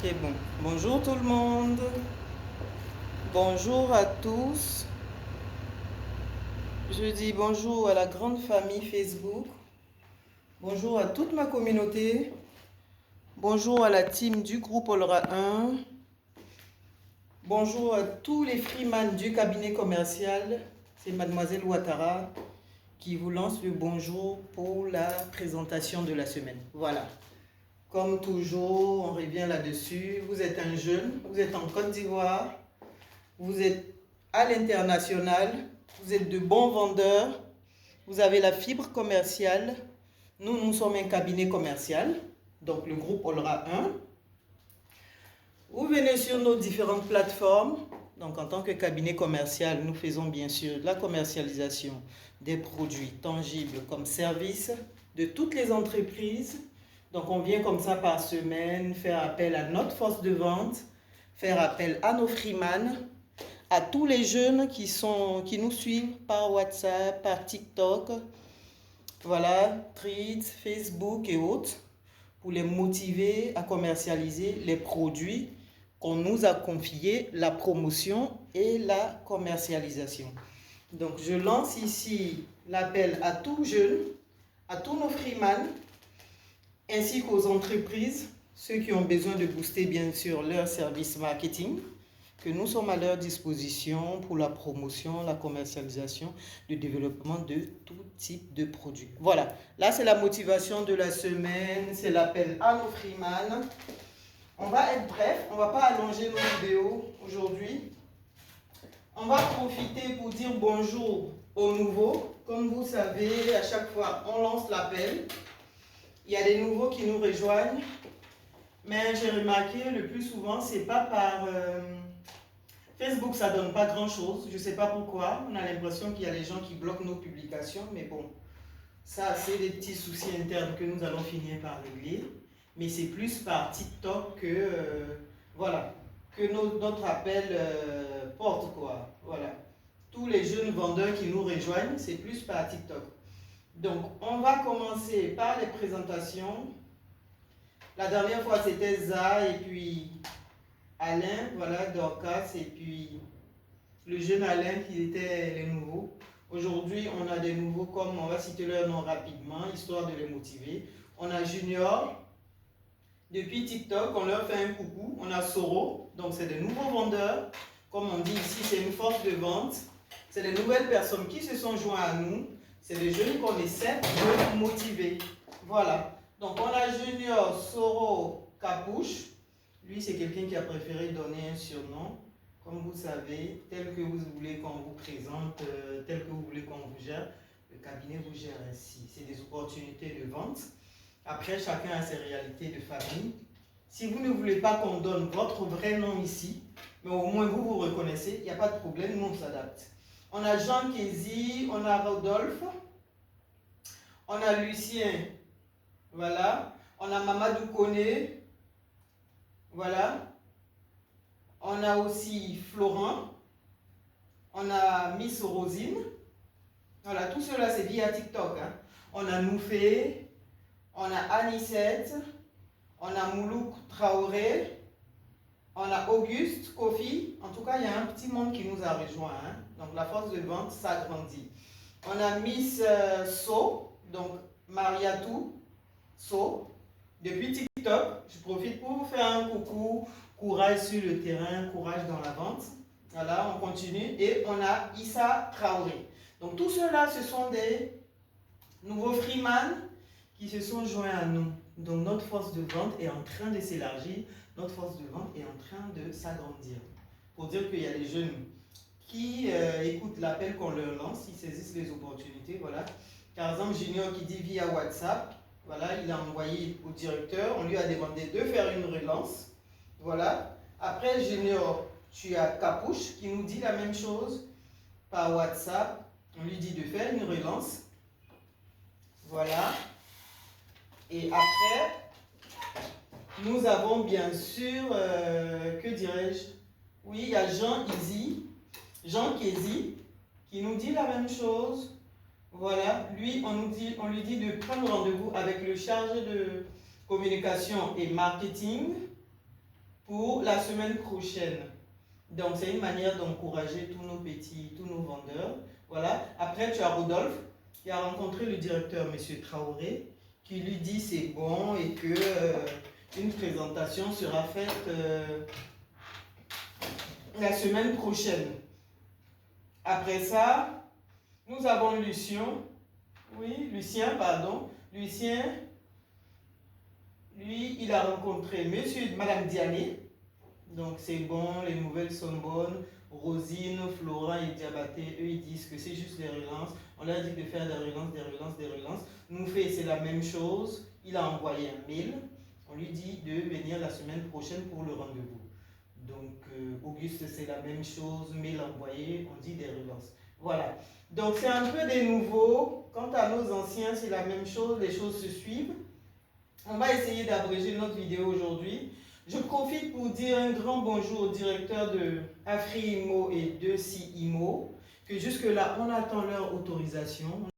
Très bon. Bonjour tout le monde. Bonjour à tous. Je dis bonjour à la grande famille Facebook. Bonjour à toute ma communauté. Bonjour à la team du groupe Olra 1. Bonjour à tous les freeman du cabinet commercial. C'est Mademoiselle Ouattara qui vous lance le bonjour pour la présentation de la semaine. Voilà. Comme toujours, on revient là-dessus. Vous êtes un jeune, vous êtes en Côte d'Ivoire, vous êtes à l'international, vous êtes de bons vendeurs, vous avez la fibre commerciale. Nous sommes un cabinet commercial, donc le groupe Olra 1. Vous venez sur nos différentes plateformes. Donc en tant que cabinet commercial, nous faisons bien sûr la commercialisation des produits tangibles comme services de toutes les entreprises. Donc on vient comme ça par semaine faire appel à notre force de vente, faire appel à nos freeman, à tous les jeunes qui nous suivent par WhatsApp, par TikTok, voilà, Threads, Facebook et autres, pour les motiver à commercialiser les produits qu'on nous a confiés, la promotion et la commercialisation. Donc je lance ici l'appel à tous jeunes, à tous nos freeman, ainsi qu'aux entreprises, ceux qui ont besoin de booster bien sûr leur service marketing, que nous sommes à leur disposition pour la promotion, la commercialisation, le développement de tout type de produits. Voilà, là c'est la motivation de la semaine, c'est l'appel à nos freeman. On va être bref, on ne va pas allonger nos vidéos aujourd'hui. On va profiter pour dire bonjour aux nouveaux. Comme vous savez, à chaque fois on lance l'appel. Il y a des nouveaux qui nous rejoignent. Mais j'ai remarqué le plus souvent, c'est pas par Facebook, ça donne pas grand chose. Je ne sais pas pourquoi. On a l'impression qu'il y a des gens qui bloquent nos publications. Mais bon, ça c'est des petits soucis internes que nous allons finir par régler. Mais c'est plus par TikTok que, voilà, que notre appel porte, quoi. Voilà. Tous les jeunes vendeurs qui nous rejoignent, c'est plus par TikTok. Donc, on va commencer par les présentations. La dernière fois, c'était Za et puis Alain, voilà, Dorcas, et puis le jeune Alain qui était les nouveaux. Aujourd'hui, on a des nouveaux, comme on va citer leur nom rapidement, histoire de les motiver. On a Junior. Depuis TikTok, on leur fait un coucou. On a Soro, donc c'est des nouveaux vendeurs. Comme on dit ici, c'est une force de vente. C'est des nouvelles personnes qui se sont joints à nous. C'est des jeunes qu'on essaie de motiver. Voilà. Donc on a Junior, Soro, Capouche. Lui, c'est quelqu'un qui a préféré donner un surnom. Comme vous savez, tel que vous voulez qu'on vous présente, tel que vous voulez qu'on vous gère, le cabinet vous gère ainsi. C'est des opportunités de vente. Après, chacun a ses réalités de famille. Si vous ne voulez pas qu'on donne votre vrai nom ici, mais au moins vous vous reconnaissez, il n'y a pas de problème, nous on s'adapte. On a Jean Kézi, on a Rodolphe, on a Lucien, voilà. On a Mamadou Koné, voilà. On a aussi Florent, on a Miss Rosine, voilà, tout cela c'est via TikTok. Hein. On a Noufé, on a Anicette, on a Moulouk Traoré, on a Auguste Kofi. En tout cas, il y a un petit monde qui nous a rejoint. Hein. Donc, la force de vente s'agrandit. On a Miss So, donc Mariatou So. Depuis TikTok, je profite pour vous faire un coucou. Courage sur le terrain, courage dans la vente. Voilà, on continue. Et on a Issa Traoré. Donc, tout cela, ce sont des nouveaux freeman qui se sont joints à nous. Donc notre force de vente est en train de s'élargir, notre force de vente est en train de s'agrandir. Pour dire qu'il y a des jeunes qui écoutent l'appel qu'on leur lance, ils saisissent les opportunités, voilà. Par exemple, Junior qui dit via WhatsApp, voilà, il a envoyé au directeur, on lui a demandé de faire une relance, voilà. Après Junior, tu as Capouche qui nous dit la même chose par WhatsApp, on lui dit de faire une relance, voilà. Et après, nous avons bien sûr, que dirais-je? Oui, il y a Jean Kézi, qui nous dit la même chose. Voilà, lui, on lui dit de prendre rendez-vous avec le chargé de communication et marketing. pour la semaine prochaine. Donc, c'est une manière d'encourager tous nos vendeurs. Voilà. Après, tu as Rodolphe qui a rencontré le directeur, M. Traoré, qui lui dit c'est bon et que une présentation sera faite la semaine prochaine. Après ça, nous avons Lucien, lui, il a rencontré monsieur et madame Diané. Donc c'est bon, les nouvelles sont bonnes. Rosine, Florent et Diabaté, eux, ils disent que c'est juste des relances. On leur dit de faire des relances. Nous fait, c'est la même chose. Il a envoyé un mail. On lui dit de venir la semaine prochaine pour le rendez-vous. Donc Auguste, c'est la même chose. Mail envoyé, on dit des relances. Voilà. Donc c'est un peu des nouveaux. Quant à nos anciens, c'est la même chose. Les choses se suivent. On va essayer d'abréger notre vidéo aujourd'hui. Je profite pour dire un grand bonjour au directeur de Afri Imo et de Si Imo, que jusque-là, on attend leur autorisation.